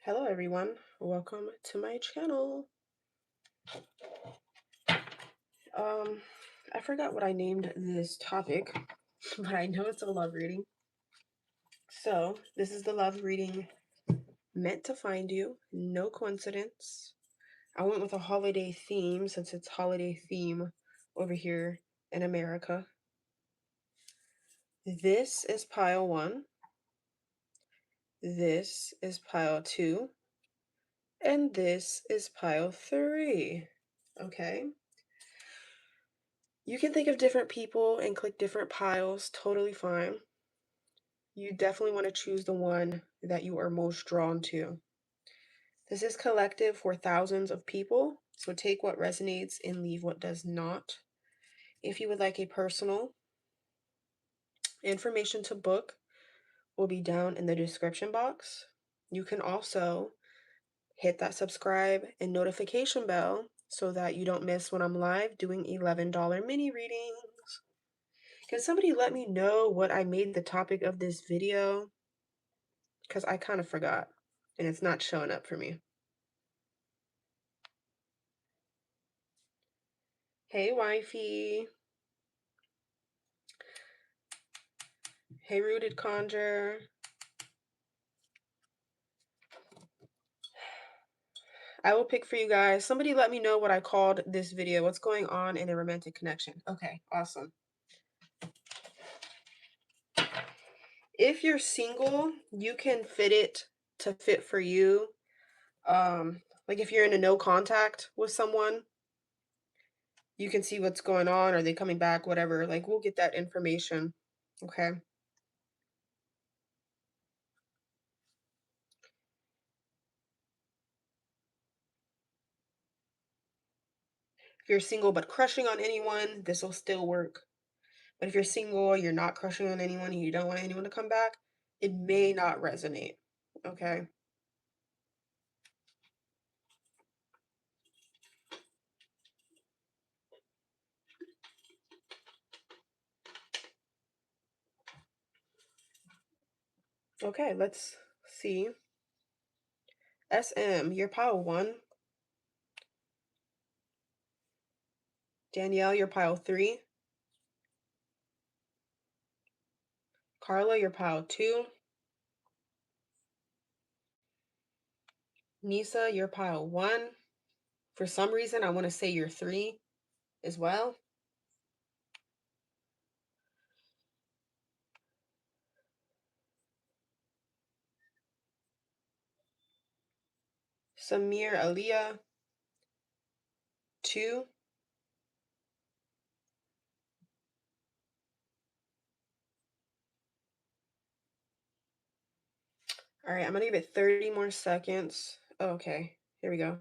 Hello everyone, welcome to my channel. I forgot what I named this topic, but I know it's a love reading. So this is the love reading meant to find you, no coincidence. I went with a holiday theme since it's holiday theme over here in America. This is pile 1. This is pile 2. And this is pile 3. Okay. You can think of different people and click different piles, totally fine. You definitely want to choose the one that you are most drawn to. This is collective for thousands of people, so take what resonates and leave what does not. If you would like a personal, information to book will be down in the description box. You can also hit that subscribe and notification bell so that you don't miss when I'm live doing $11 mini readings. Can somebody let me know what I made the topic of this video? Because I kind of forgot and it's not showing up for me. Hey, wifey. Hey, Rooted Conjure. I will pick for you guys. Somebody let me know what I called this video. What's going on in a romantic connection? Okay, awesome. If you're single, you can fit it to fit for you. Like if you're in a no contact with someone, you can see what's going on. Are they coming back? Whatever. Like we'll get that information. Okay. If you're single but crushing on anyone, this will still work. But if you're single, you're not crushing on anyone, and you don't want anyone to come back, it may not resonate. Okay. Okay, let's see. SM, you're pile 1. Danielle, you're pile 3. Carla, you're pile 2. Nisa, you're pile 1. For some reason, I want to say you're 3 as well. Samir, Aliyah, 2. All right, I'm going to give it 30 more seconds. Oh, okay, here we go.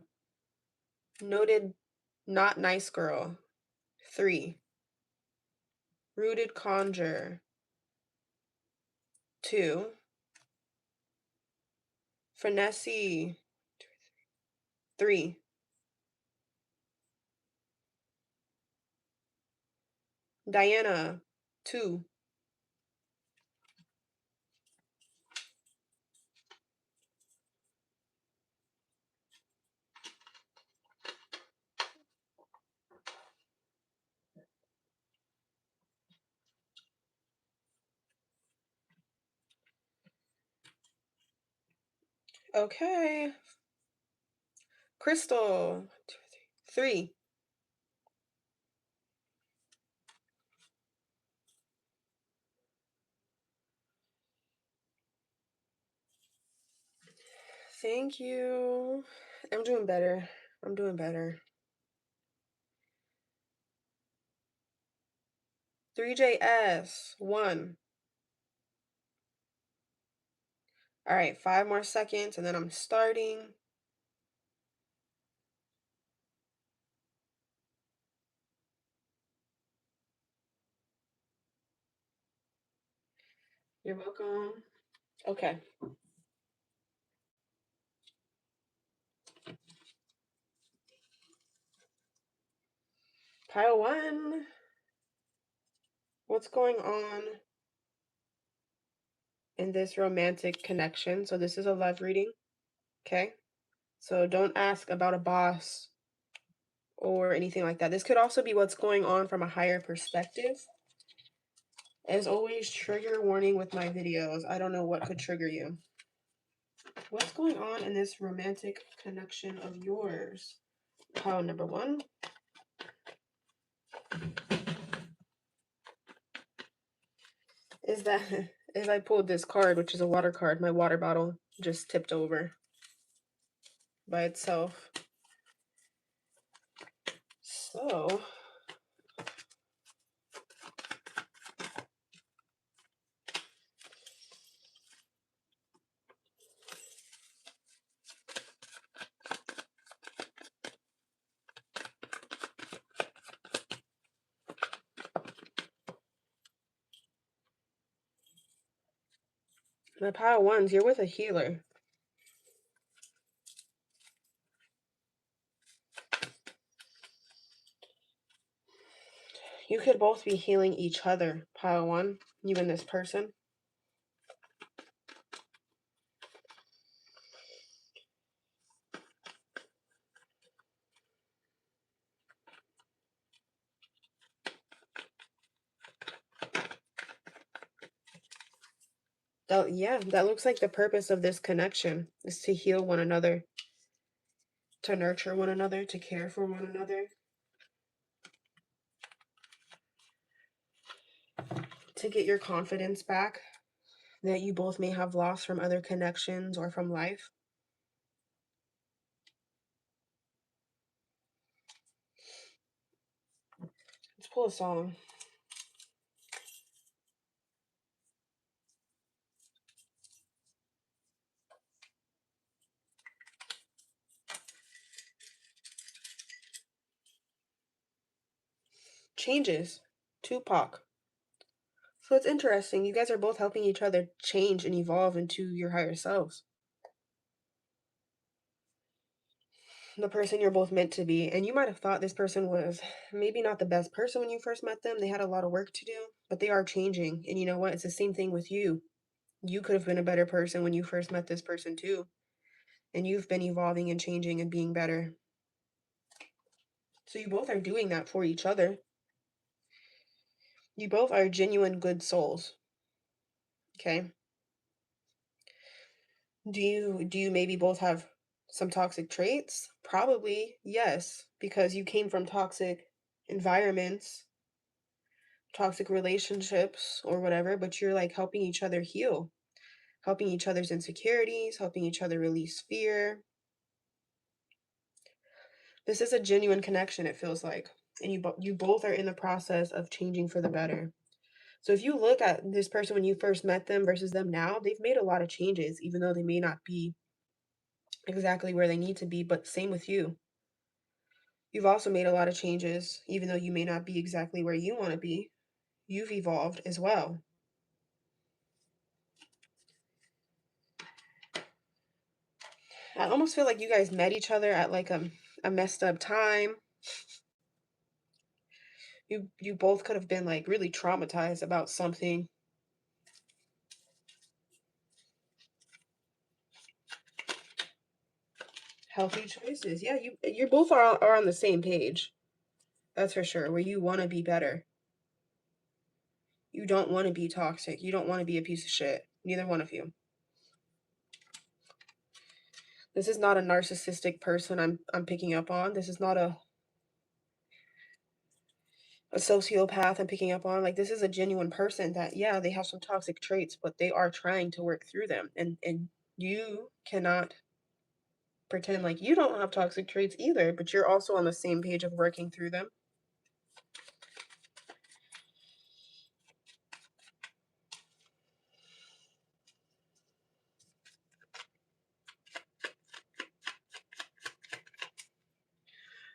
Noted not nice girl, 3. Rooted conjure, 2. Finesse, 3. Diana, 2. Okay. Crystal, 3. Thank you. I'm doing better. I'm doing better. 3JS, 1. All right, 5 more seconds and then I'm starting. You're welcome. Okay. Pile 1. What's going on in this romantic connection? So this is a love reading. Okay? So don't ask about a boss or anything like that. This could also be what's going on from a higher perspective. As always, trigger warning with my videos. I don't know what could trigger you. What's going on in this romantic connection of yours? Pile number 1. Is that as I pulled this card, which is a water card, my water bottle just tipped over by itself. So my pile 1s, you're with a healer. You could both be healing each other, pile 1, you and this person. Yeah, that looks like the purpose of this connection is to heal one another, to nurture one another, to care for one another, to get your confidence back that you both may have lost from other connections or from life. Let's pull a song. Changes. Tupac. So it's interesting. You guys are both helping each other change and evolve into your higher selves. The person you're both meant to be. And you might have thought this person was maybe not the best person when you first met them. They had a lot of work to do, but they are changing. And you know what? It's the same thing with you. You could have been a better person when you first met this person too. And you've been evolving and changing and being better. So you both are doing that for each other. You both are genuine good souls. Okay? Do you maybe both have some toxic traits? Probably, yes, because you came from toxic environments, toxic relationships or whatever, but you're like helping each other heal, helping each other's insecurities, helping each other release fear. This is a genuine connection, it feels like. And you both are in the process of changing for the better. So if you look at this person when you first met them versus them now, they've made a lot of changes, even though they may not be exactly where they need to be, but same with you. You've also made a lot of changes, even though you may not be exactly where you want to be. You've evolved as well. I almost feel like you guys met each other at like a messed up time. You both could have been like really traumatized about something. Healthy choices. Yeah, you both are on the same page. That's for sure. Where you want to be better. You don't want to be toxic. You don't want to be a piece of shit. Neither one of you. This is not a narcissistic person I'm picking up on. This is not a sociopath I'm picking up on. Like, this is a genuine person that, yeah, they have some toxic traits, but they are trying to work through them. And you cannot pretend like you don't have toxic traits either, but you're also on the same page of working through them.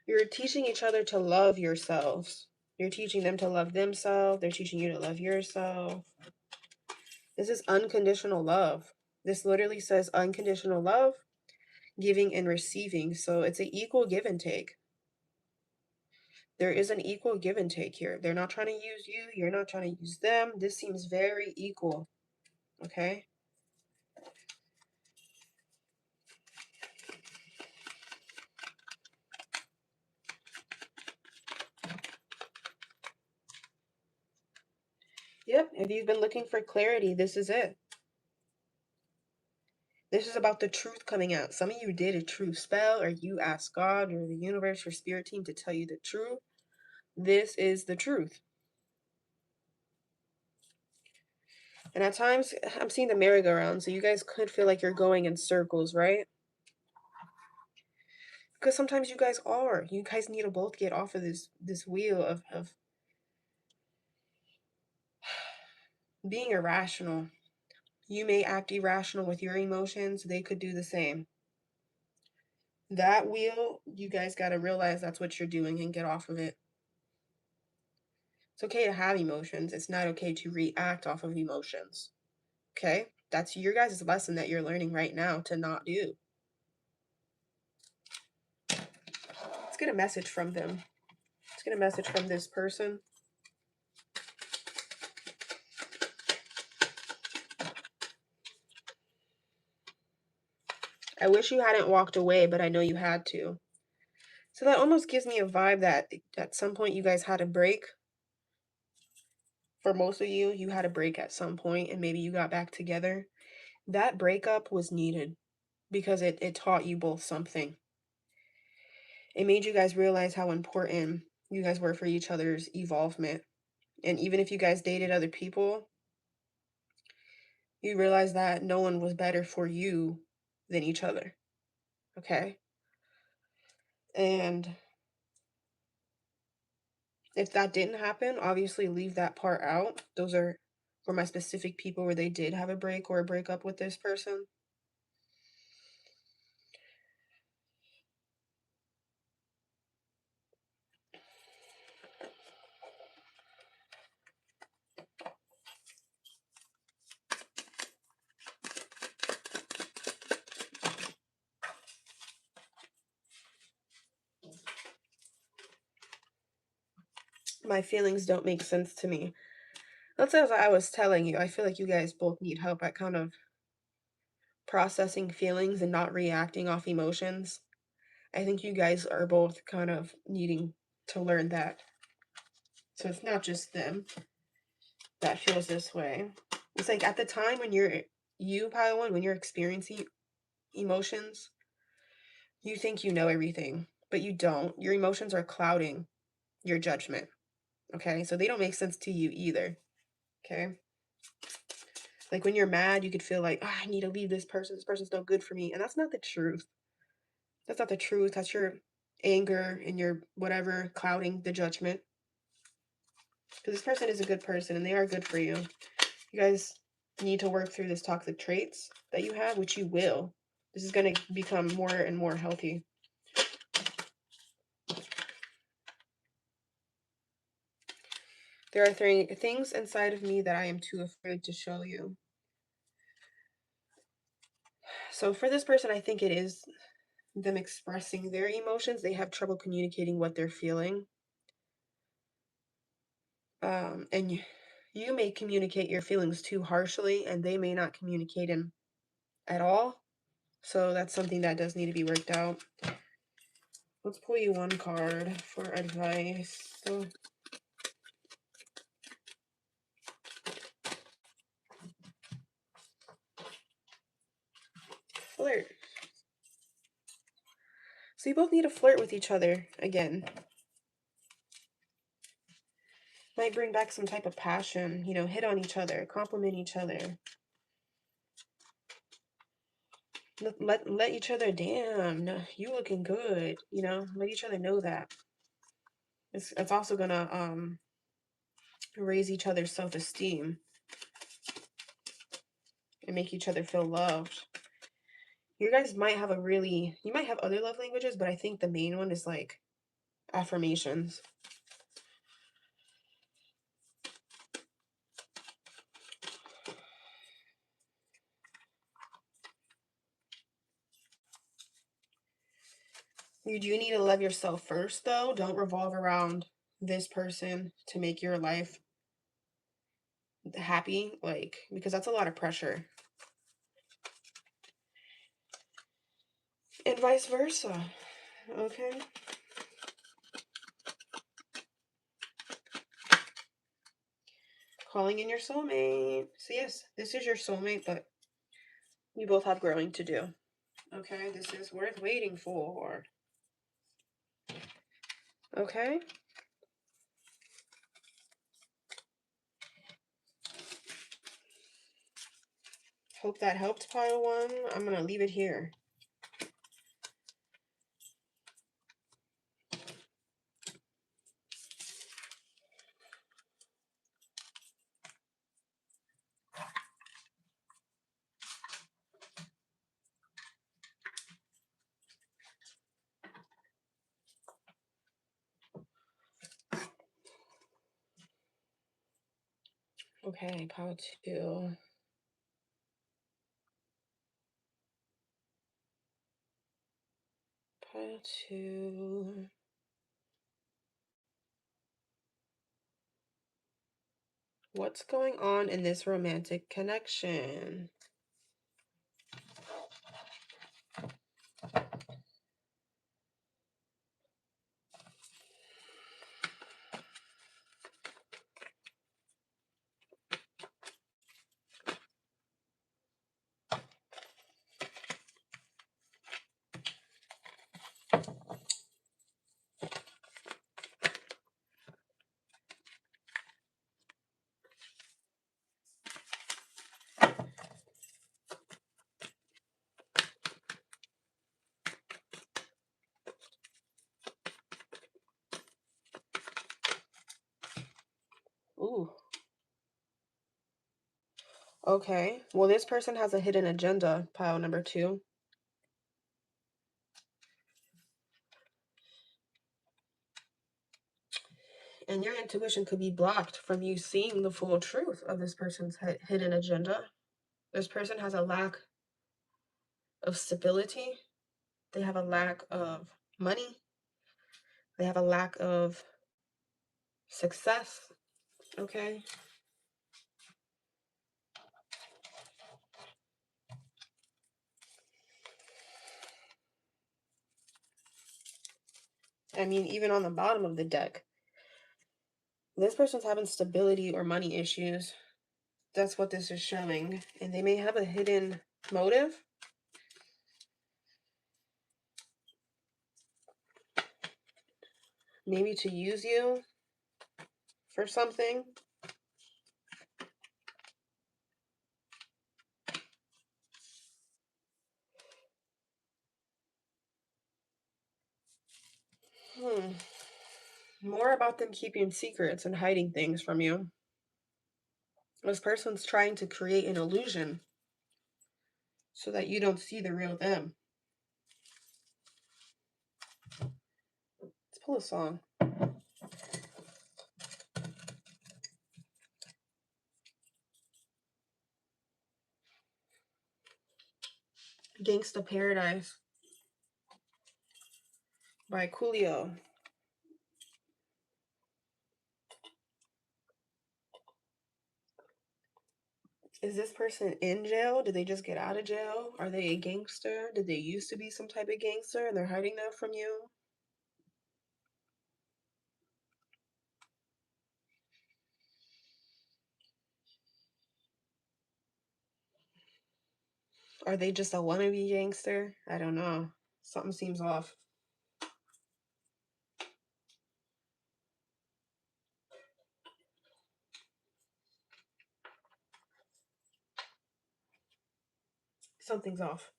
You're teaching each other to love yourselves. You're teaching them to love themselves. They're teaching you to love yourself. This is unconditional love. This literally says unconditional love, giving and receiving. So it's an equal give and take. There is an equal give and take here. They're not trying to use you. You're not trying to use them. This seems very equal. Okay? Yep, if you've been looking for clarity, this is it. This is about the truth coming out. Some of you did a truth spell, or you asked God or the universe or spirit team to tell you the truth. This is the truth. And at times, I'm seeing the merry-go-round, so you guys could feel like you're going in circles, right? Because sometimes you guys are. You guys need to both get off of this wheel of being irrational. You may act irrational with your emotions. They could do the same. That wheel, you guys got to realize that's what you're doing and get off of it. It's okay to have emotions. It's not okay to react off of emotions. Okay? That's your guys' lesson that you're learning right now to not do. Let's get a message from them. Let's get a message from this person. I wish you hadn't walked away, but I know you had to. So that almost gives me a vibe that at some point you guys had a break. For most of you, you had a break at some point and maybe you got back together. That breakup was needed because it taught you both something. It made you guys realize how important you guys were for each other's evolvement. And even if you guys dated other people, you realize that no one was better for you than each other. Okay? And if that didn't happen, obviously leave that part out. Those are for my specific people where they did have a break or a breakup with this person. My feelings don't make sense to me. That's as I was telling you. I feel like you guys both need help at kind of processing feelings and not reacting off emotions. I think you guys are both kind of needing to learn that. So it's not just them that feels this way. It's like at the time when you, Padawan, when you're experiencing emotions, you think you know everything, but you don't. Your emotions are clouding your judgment. Okay? So they don't make sense to you either. Okay? Like when you're mad, you could feel like, oh, I need to leave this person. This person's no good for me. And that's not the truth. That's not the truth. That's your anger and your whatever clouding the judgment. Because this person is a good person and they are good for you. You guys need to work through this toxic traits that you have, which you will. This is going to become more and more healthy. There are things inside of me that I am too afraid to show you. So for this person, I think it is them expressing their emotions. They have trouble communicating what they're feeling. And you may communicate your feelings too harshly and they may not communicate them at all. So that's something that does need to be worked out. Let's pull you one card for advice. So, flirt. So you both need to flirt with each other again. Might bring back some type of passion, you know, hit on each other, compliment each other. Let each other, damn, no, you looking good, you know, let each other know that. It's also gonna raise each other's self-esteem and make each other feel loved. You guys might have you might have other love languages, but I think the main one is like affirmations. You do need to love yourself first, though. Don't revolve around this person to make your life happy, like, because that's a lot of pressure. And vice versa. Okay? Calling in your soulmate. So yes, this is your soulmate, but you both have growing to do. Okay, this is worth waiting for. Okay. Hope that helped, pile one. I'm going to leave it here. Okay, pile two. Pile two. What's going on in this romantic connection? Ooh. Okay. Well, this person has a hidden agenda, pile number two. And your intuition could be blocked from you seeing the full truth of this person's hidden agenda. This person has a lack of stability. They have a lack of money. They have a lack of success. Okay. I mean, even on the bottom of the deck, this person's having stability or money issues. That's what this is showing. And they may have a hidden motive. Maybe to use you for something. More about them keeping secrets and hiding things from you. This person's trying to create an illusion so that you don't see the real them. Let's pull a song. Gangsta Paradise by Coolio. Is this person in jail? Did they just get out of jail? Are they a gangster? Did they used to be some type of gangster and they're hiding that from you? Are they just a wannabe gangster? I don't know. Something seems off. Something's off.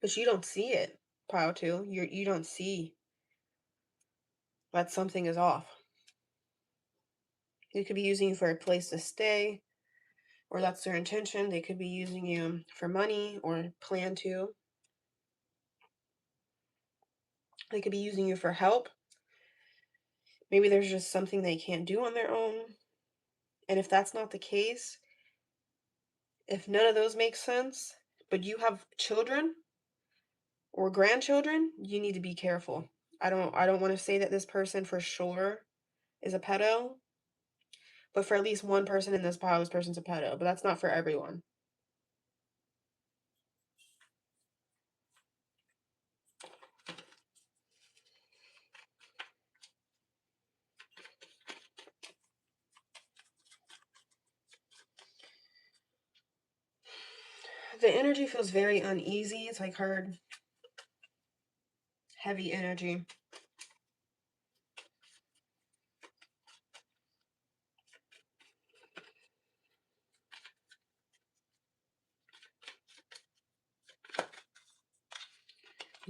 But you don't see it, Pile 2. You don't see that something is off. They could be using you for a place to stay, or that's their intention. They could be using you for money or plan to. They could be using you for help. Maybe there's just something they can't do on their own. And if that's not the case, if none of those make sense, but you have children or grandchildren, you need to be careful. I don't want to say that this person for sure is a pedo, but for at least one person in this pile, this person's a pedo, but that's not for everyone. The energy feels very uneasy. It's like hard, heavy energy.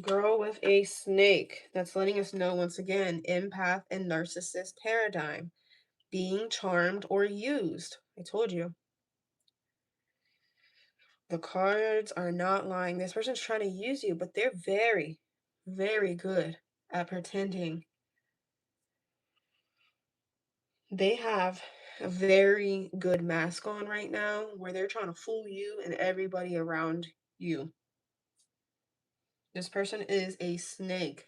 Girl with a snake. That's letting us know once again, empath and narcissist paradigm. Being charmed or used. I told you. The cards are not lying. This person's trying to use you, but they're very, very good at pretending. They have a very good mask on right now where they're trying to fool you and everybody around you. This person is a snake.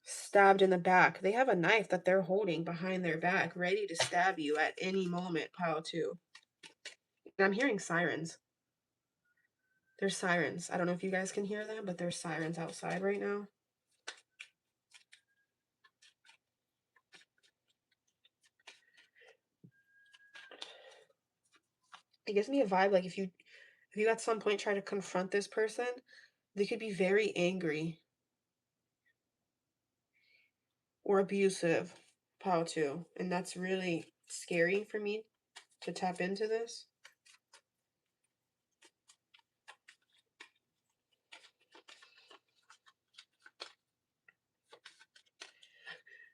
Stabbed in the back. They have a knife that they're holding behind their back, ready to stab you at any moment, pile two. And I'm hearing sirens. There's sirens. I don't know if you guys can hear them, but there's sirens outside right now. It gives me a vibe like if you at some point try to confront this person, they could be very angry or abusive, pile two. And that's really scary for me to tap into this.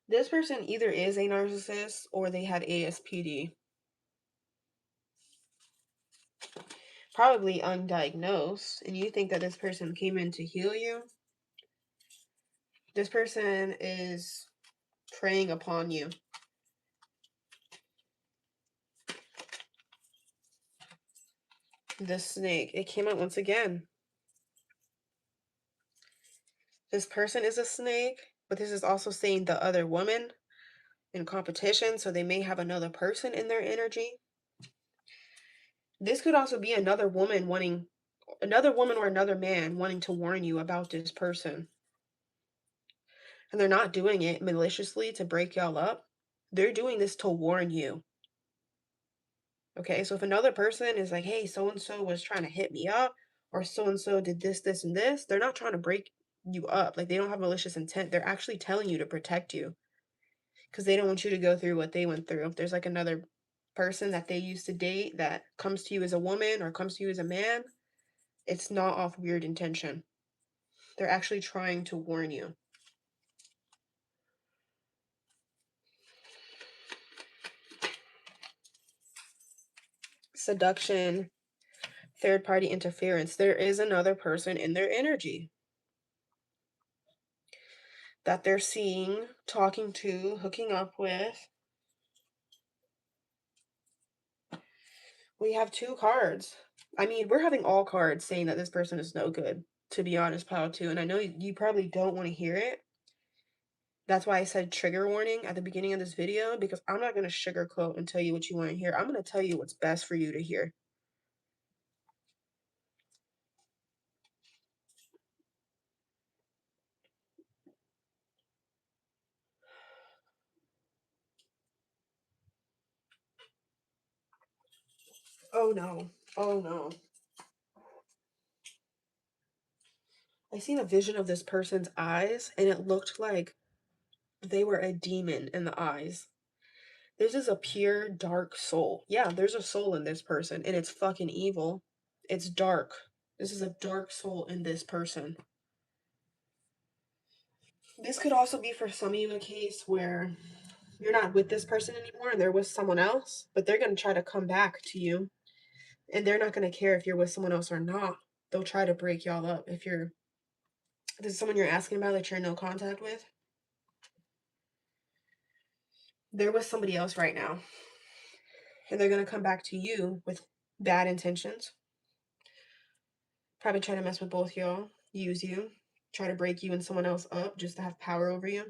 This person either is a narcissist or they had ASPD. Probably undiagnosed, and you think that this person came in to heal you. This person is preying upon you. The snake. It came out once again. This person is a snake, but this is also saying the other woman in competition, so they may have another person in their energy. This could also be another woman or another man wanting to warn you about this person. And they're not doing it maliciously to break y'all up. They're doing this to warn you. Okay, so if another person is like, hey, so and so was trying to hit me up, or so and so did this, this, and this, they're not trying to break you up. Like, they don't have malicious intent. They're actually telling you to protect you because they don't want you to go through what they went through. If there's like another person that they used to date that comes to you as a woman or comes to you as a man, it's not off weird intention. They're actually trying to warn you. Seduction, third party interference. There is another person in their energy that they're seeing, talking to, hooking up with. We have two cards. I mean, we're having all cards saying that this person is no good, to be honest, pile two. And I know you probably don't want to hear it. That's why I said trigger warning at the beginning of this video, because I'm not going to sugarcoat and tell you what you want to hear. I'm going to tell you what's best for you to hear. Oh no. Oh no. I seen a vision of this person's eyes, and it looked like they were a demon in the eyes. This is a pure dark soul. Yeah, there's a soul in this person, and it's fucking evil. It's dark. This is a dark soul in this person. This could also be for some of you a case where you're not with this person anymore and they're with someone else, but they're going to try to come back to you, and they're not going to care if you're with someone else or not. They'll try to break y'all up. If this is someone you're asking about that you're in no contact with, they're with somebody else right now, and they're going to come back to you with bad intentions. Probably try to mess with both y'all, use you, try to break you and someone else up just to have power over you.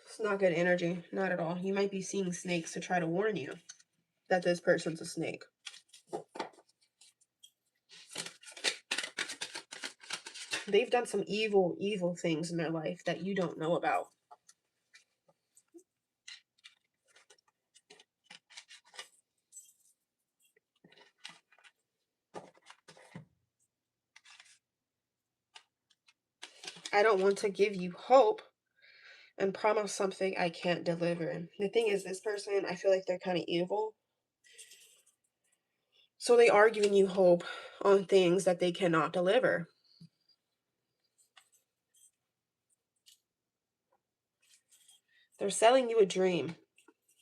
It's not good energy, not at all. You might be seeing snakes to try to warn you that this person's a snake. They've done some evil, evil things in their life that you don't know about. I don't want to give you hope and promise something I can't deliver. The thing is, this person, I feel like they're kind of evil. So they are giving you hope on things that they cannot deliver. They're selling you a dream,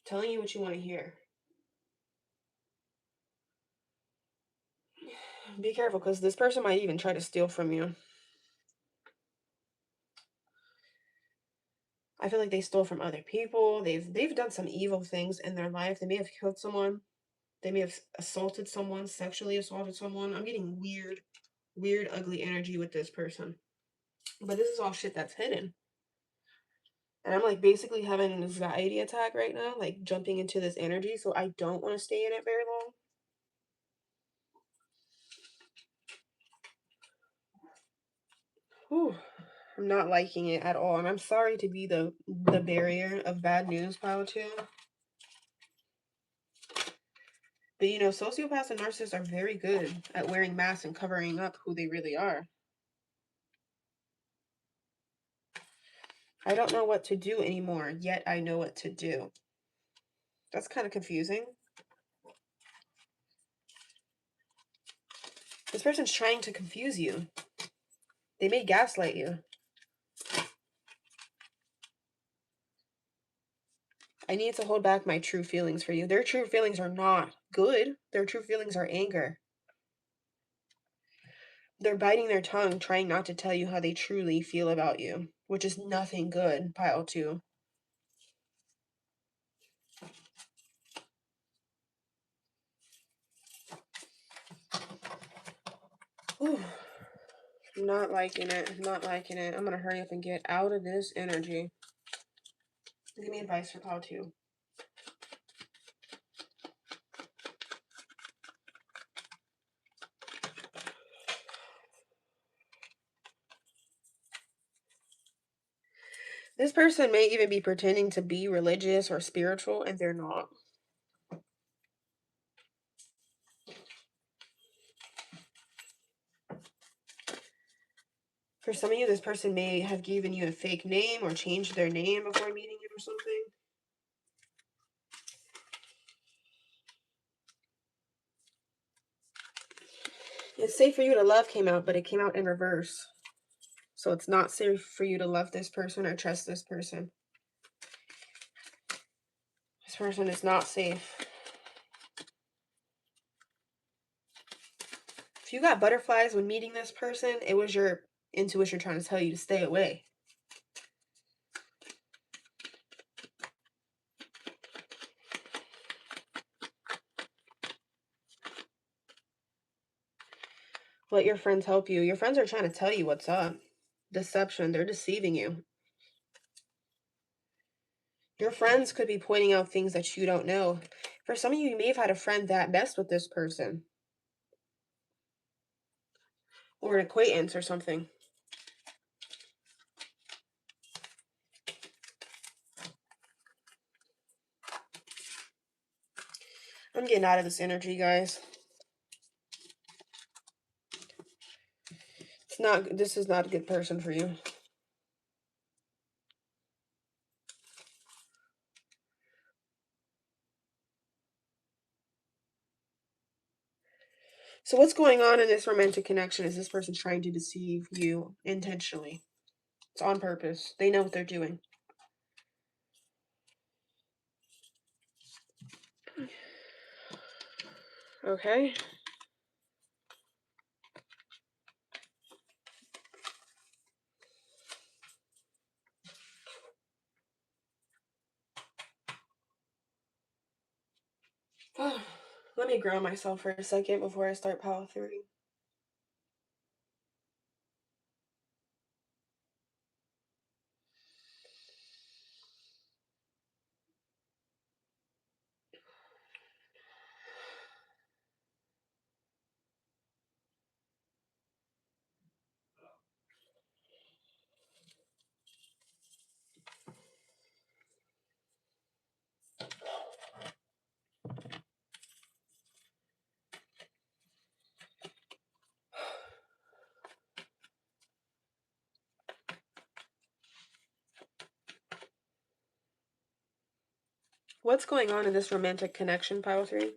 telling you what you want to hear. Be careful, because this person might even try to steal from you. I feel like they stole from other people. They've done some evil things in their life. They may have killed someone. They may have assaulted someone, sexually assaulted someone. I'm getting weird, ugly energy with this person. But this is all shit that's hidden. And I'm like basically having an anxiety attack right now, like jumping into this energy. So I don't want to stay in it very long. Whew. I'm not liking it at all. And I'm sorry to be the barrier of bad news, pile two. But you know, sociopaths and narcissists are very good at wearing masks and covering up who they really are. I don't know what to do anymore, yet I know what to do. That's kind of confusing. This person's trying to confuse you. They may gaslight you. I need to hold back my true feelings for you. Their true feelings are not good. Their true feelings are anger. They're biting their tongue, trying not to tell you how they truly feel about you, which is nothing good, pile two. Whew. I'm not liking it. I'm not liking it. I'm going to hurry up and get out of this energy. Give me advice for pile two. This person may even be pretending to be religious or spiritual, and they're not. For some of you, this person may have given you a fake name or changed their name before meeting you or something. It's safe for you to love came out, but it came out in reverse. So it's not safe for you to love this person or trust this person. This person is not safe. If you got butterflies when meeting this person, it was your intuition trying to tell you to stay away. Let your friends help you. Your friends are trying to tell you what's up. Deception. They're deceiving you. Your friends could be pointing out things that you don't know. For some of you, you may have had a friend that messed with this person. Or an acquaintance or something. I'm getting out of this energy, guys. This is not a good person for you. So what's going on in this romantic connection is this person trying to deceive you intentionally. It's on purpose. They know what they're doing. Okay. Let me ground myself for a second before I start power through. What's going on in this romantic connection, pile 3?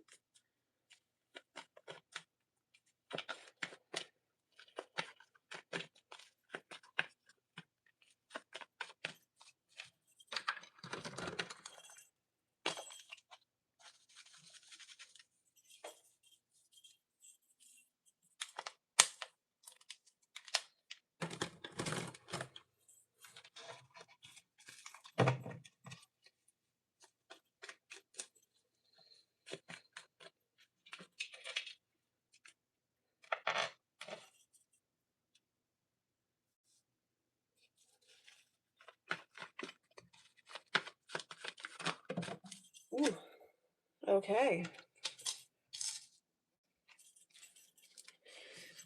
Ooh, okay.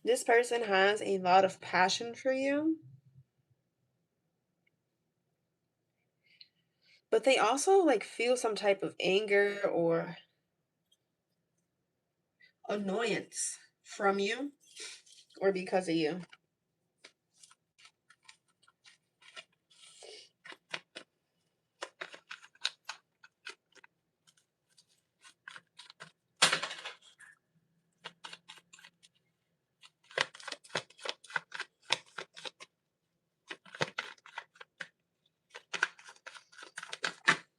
This person has a lot of passion for you, but they also like feel some type of anger or annoyance from you or because of you.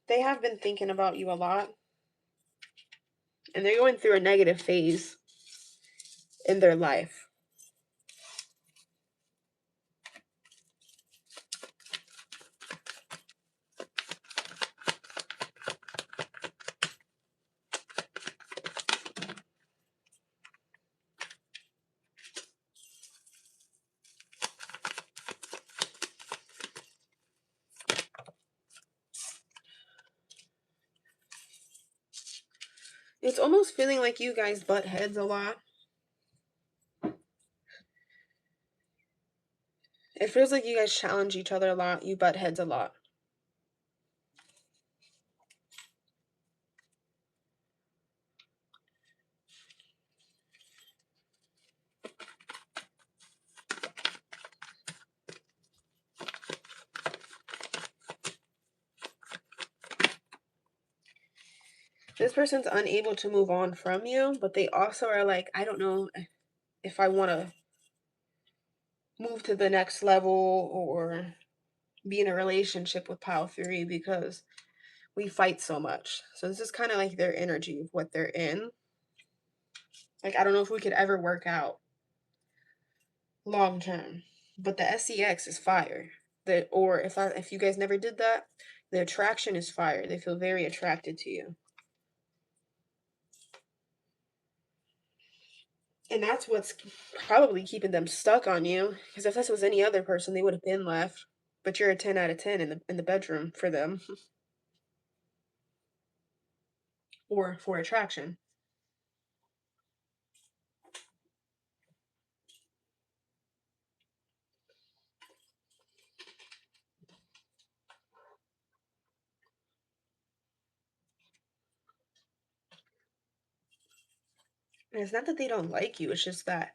They have been thinking about you a lot, and they're going through a negative phase in their life. It's almost feeling like you guys butt heads a lot. It feels like you guys challenge each other a lot. You butt heads a lot. This person's unable to move on from you, but they also are like, I don't know if I want to move to the next level or be in a relationship with pile 3 because we fight so much. So this is kind of like their energy of what they're in. Like, I don't know if we could ever work out long term, but the SEX is fire. Or if you guys never did that, the attraction is fire. They feel very attracted to you. And that's what's probably keeping them stuck on you. Because if this was any other person, they would have been left. But you're a 10 out of 10 in the bedroom for them. Or for attraction. And it's not that they don't like you, it's just that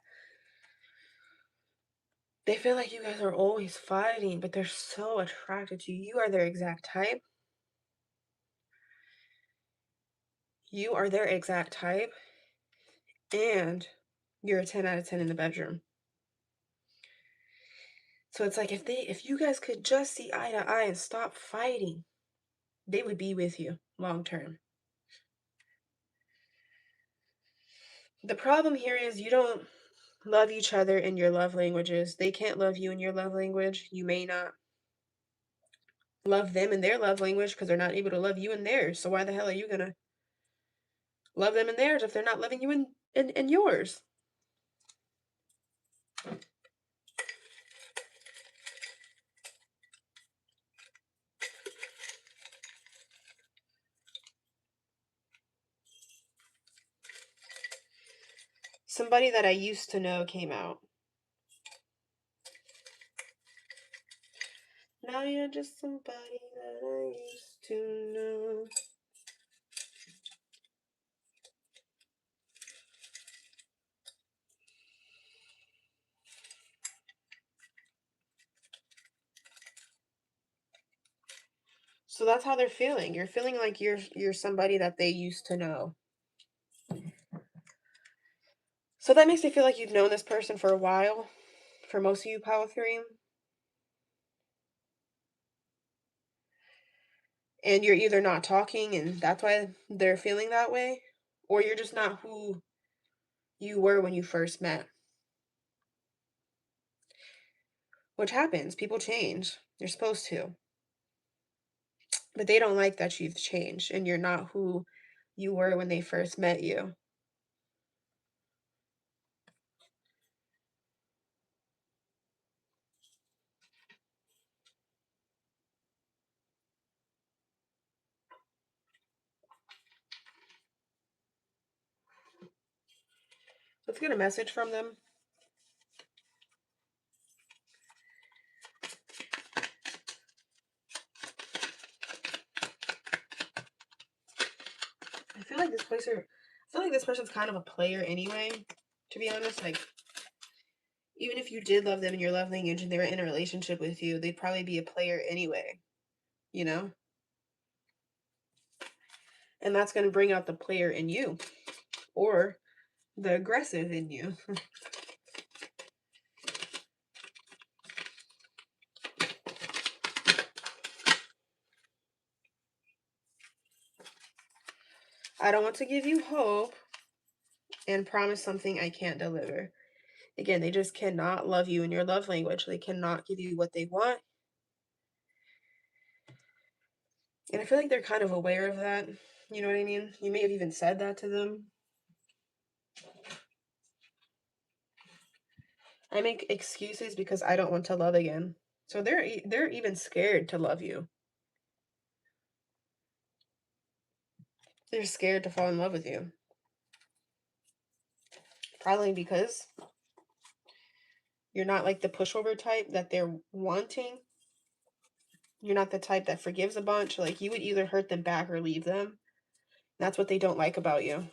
they feel like you guys are always fighting, but they're so attracted to you. You are their exact type. You are their exact type. And you're a 10 out of 10 in the bedroom. So it's like if you guys could just see eye to eye and stop fighting, they would be with you long term. The problem here is you don't love each other in your love languages. They can't love you in your love language. You may not love them in their love language because they're not able to love you in theirs. So why the hell are you gonna love them in theirs if they're not loving you in yours? Somebody that I used to know came out. Now you're just somebody that I used to know. So that's how they're feeling. You're feeling like you're somebody that they used to know. So that makes me feel like you've known this person for a while. For most of you, Power 3. And you're either not talking and that's why they're feeling that way, or you're just not who you were when you first met. Which happens. People change. They're supposed to. But they don't like that you've changed and you're not who you were when they first met you. Let's get a message from them. I feel like this person's kind of a player anyway, to be honest. Like, even if you did love them in your love language and they were in a relationship with you, they'd probably be a player anyway, you know? And that's going to bring out the player in you or the aggressive in you. I don't want to give you hope and promise something I can't deliver. Again, they just cannot love you in your love language. They cannot give you what they want. And I feel like they're kind of aware of that. You know what I mean? You may have even said that to them. I make excuses because I don't want to love again. So they're even scared to love you. They're scared to fall in love with you. Probably because you're not like the pushover type that they're wanting. You're not the type that forgives a bunch. Like, you would either hurt them back or leave them. That's what they don't like about you.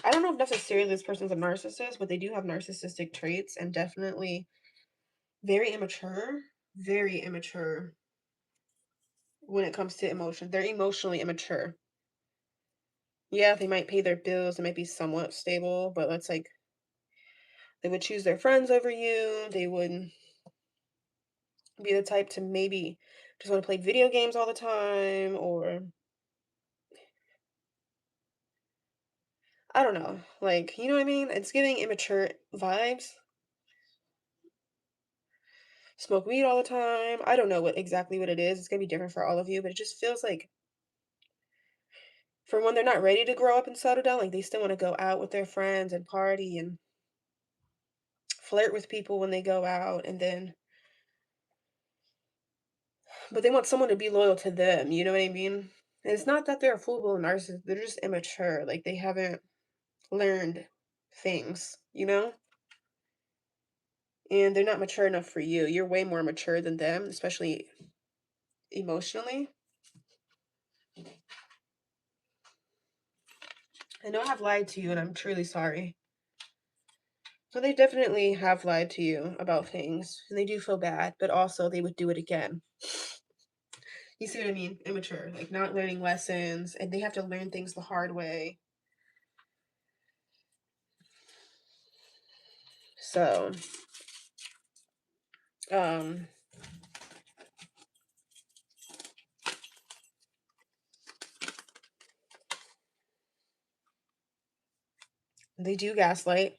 I don't know if necessarily this person's a narcissist, but they do have narcissistic traits and definitely very immature. Very immature when it comes to emotion. They're emotionally immature. Yeah, they might pay their bills, they might be somewhat stable, but that's like they would choose their friends over you. They would be the type to maybe just want to play video games all the time, or I don't know. Like, you know what I mean? It's giving immature vibes. Smoke weed all the time. I don't know exactly what it is. It's going to be different for all of you, but it just feels like for when they're not ready to grow up and settle down, like they still want to go out with their friends and party and flirt with people when they go out, and then but they want someone to be loyal to them, you know what I mean? And it's not that they're a full-blown narcissist, they're just immature. Like, they haven't learned things, you know? And they're not mature enough for you. You're way more mature than them, especially emotionally. I know I have lied to you, and I'm truly sorry. So they definitely have lied to you about things, and they do feel bad, but also they would do it again. You see what I mean? Immature, like not learning lessons, and they have to learn things the hard way. So, um, they do gaslight,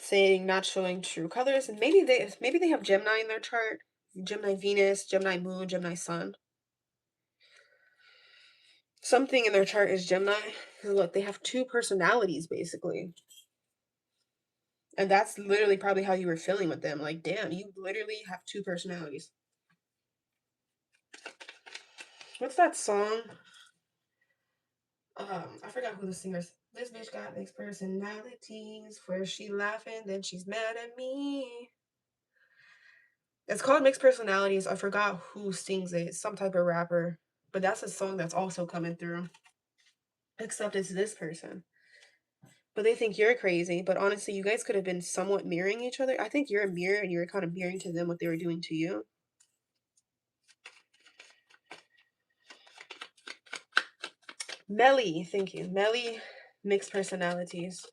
saying not showing true colors, and maybe they have Gemini in their chart, Gemini Venus, Gemini Moon, Gemini Sun. Something in their chart is Gemini. Look, they have two personalities basically. And that's literally probably how you were feeling with them. Like, damn, you literally have two personalities. What's that song? I forgot who the singer's. This bitch got mixed personalities. Where she laughing, then she's mad at me. It's called Mixed Personalities. I forgot who sings it. Some type of rapper. But that's a song that's also coming through. Except it's this person. But they think you're crazy. But honestly, you guys could have been somewhat mirroring each other. I think you're a mirror and you're kind of mirroring to them what they were doing to you. Melly, thank you. Melly, mixed personalities.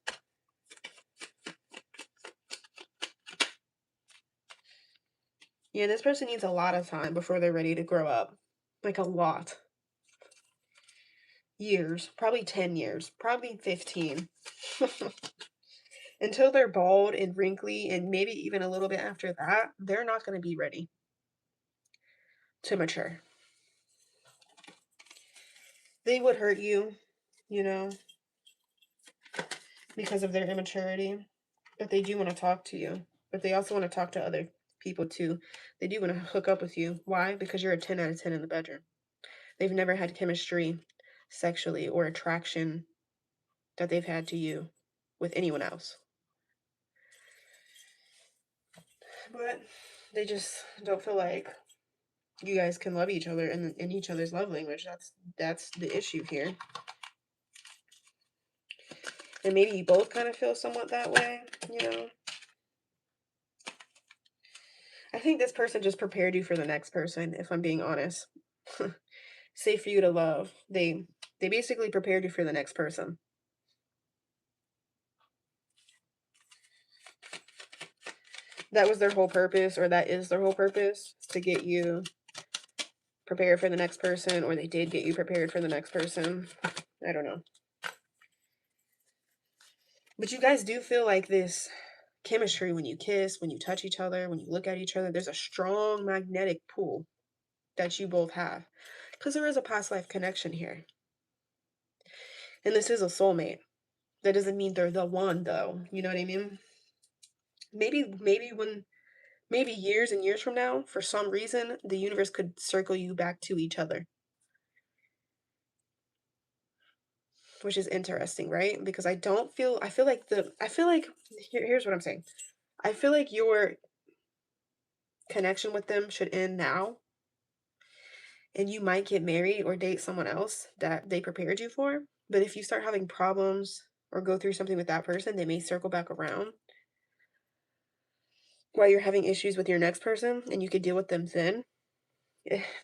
Yeah, this person needs a lot of time before they're ready to grow up. Like a lot. Years. Probably 10 years. Probably 15. Until they're bald and wrinkly and maybe even a little bit after that, they're not going to be ready to mature. They would hurt you, you know, because of their immaturity. But they do want to talk to you. But they also want to talk to other people too. They do want to hook up with you. Why? Because you're a 10 out of 10 in the bedroom. They've never had chemistry sexually or attraction that they've had to you with anyone else. But they just don't feel like you guys can love each other in each other's love language. That's the issue here. And maybe you both kind of feel somewhat that way, you know. I think this person just prepared you for the next person, if I'm being honest. Safe for you to love. They basically prepared you for the next person. That was their whole purpose, or that is their whole purpose, to get you prepared for the next person, or they did get you prepared for the next person. I don't know. But you guys do feel like this chemistry when you kiss, when you touch each other, when you look at each other. There's a strong magnetic pull that you both have, because there is a past life connection here. And this is a soulmate. That doesn't mean they're the one, though. You know what I mean? Maybe years and years from now, for some reason, the universe could circle you back to each other. Which is interesting, right? Because I feel like here's what I'm saying. I feel like your connection with them should end now, and you might get married or date someone else that they prepared you for. But if you start having problems or go through something with that person, they may circle back around while you're having issues with your next person, and you could deal with them then.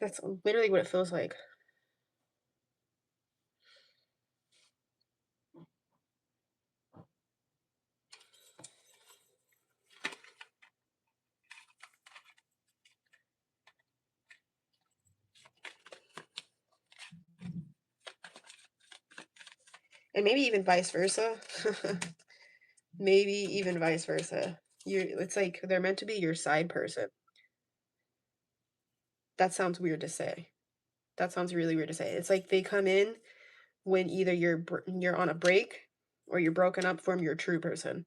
That's literally what it feels like. And maybe even vice versa. Maybe even vice versa. It's like they're meant to be your side person. That sounds weird to say. That sounds really weird to say. It's like they come in when either you're on a break or you're broken up from your true person.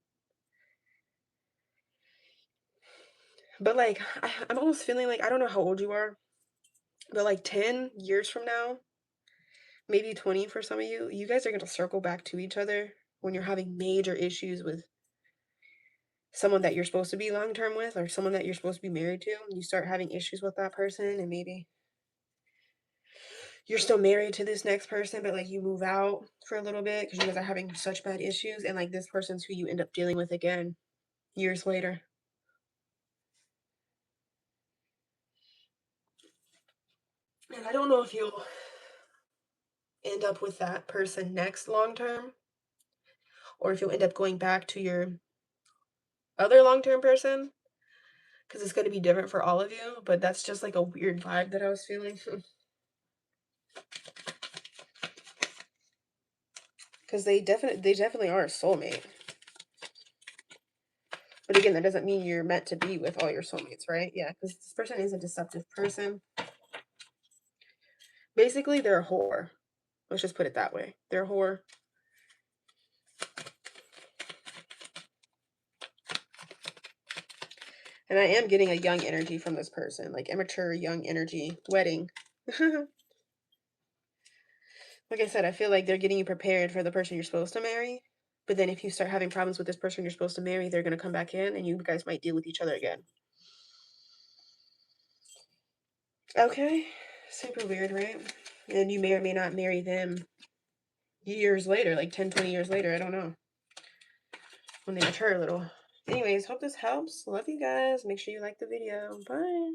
But like I'm almost feeling like, I don't know how old you are, but like 10 years from now, maybe 20 for some of you, you guys are going to circle back to each other when you're having major issues with someone that you're supposed to be long term with, or someone that you're supposed to be married to. You start having issues with that person, and maybe you're still married to this next person, but like you move out for a little bit because you guys are having such bad issues, and like this person's who you end up dealing with again years later. And I don't know if you'll end up with that person next long term, or if you'll end up going back to your other long term person, because it's going to be different for all of you. But that's just like a weird vibe that I was feeling. Because they definitely are a soulmate. But again, that doesn't mean you're meant to be with all your soulmates, right? Yeah, because this person is a deceptive person. Basically, they're a whore. Let's just put it that way. They're a whore. And I am getting a young energy from this person, like immature, young energy, wedding. Like I said, I feel like they're getting you prepared for the person you're supposed to marry. But then if you start having problems with this person you're supposed to marry, they're going to come back in and you guys might deal with each other again. Okay. Super weird, right? And you may or may not marry them years later, like 10, 20 years later. I don't know. when they mature a little. Anyways, hope this helps. Love you guys. Make sure you like the video. Bye.